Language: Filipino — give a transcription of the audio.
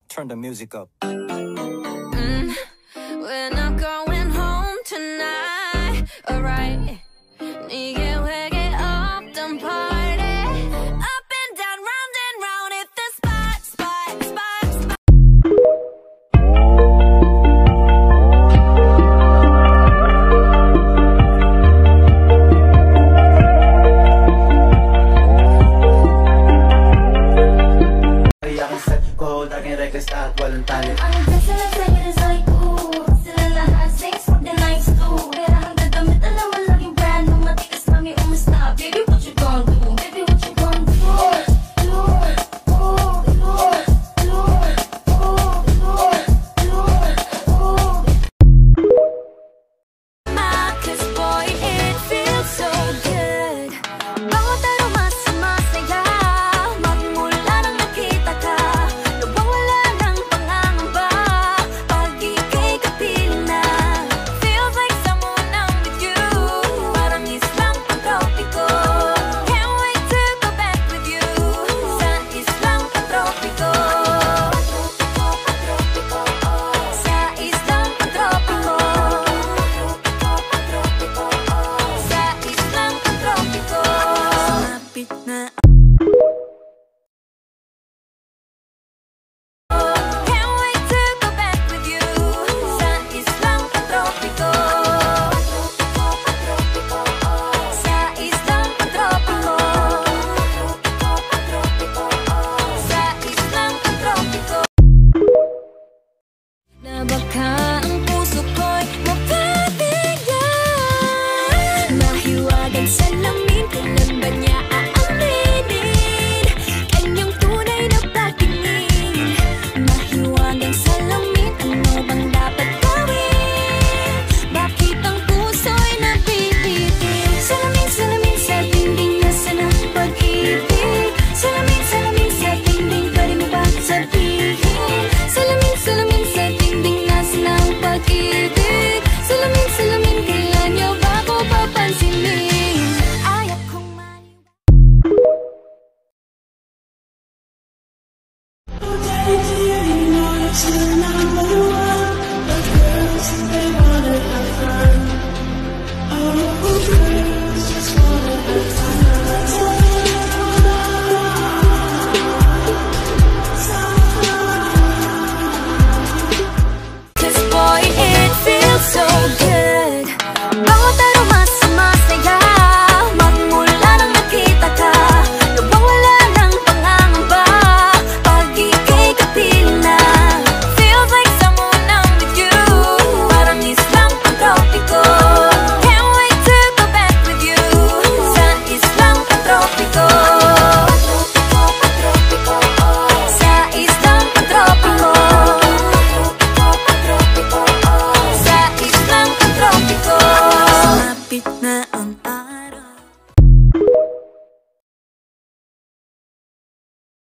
Turn the music up. We're not going home tonight, alright? 네게 회개 없던 party. Up and down, round and round, hit the spot, spot, spot, spot. Request at walang tali. Ang nagdasal sa like ooh, sila lahat sings for the nights too. Pero hanggang damit alam mo laging brand new, matikas lang yung umasta. Baby, what you gonna do? Baby, what you gonna do? Cause boy, it feels so good. Bawat araw mas sumasaya, magmula nang nakita ka. Nawawala ng pangangamba, pag ika'y kapiling na. Feels like someone I'm with you, parang islang pantropiko. Can't wait to go back with you, sa islang pantropiko. Sa islang pantropiko. Sa islang pantropiko. Malapit na. Can't wait to go back with you, sa islang pantropiko. Sa islang pantropiko. Sa islang pantropiko. Na baka ang puso ko'y mapabigyan. Mahiwagang salamin, kailan ba niya aaminin? Kanyang tunay na patingin. Mahiwagang salamin, ano bang dapat gawin? Bakit ang puso'y nabibitin? Salamin, salamin sa dingding, nasa ng pag-ibig. Salamin, salamin sa dingding, pwede mo ba sabihin? Salamin, salamin sa dingding, nasa ng pag-ibig. Salamin, salamin, kailan niyo ba ako papansinin? Ayaw kong maniwala.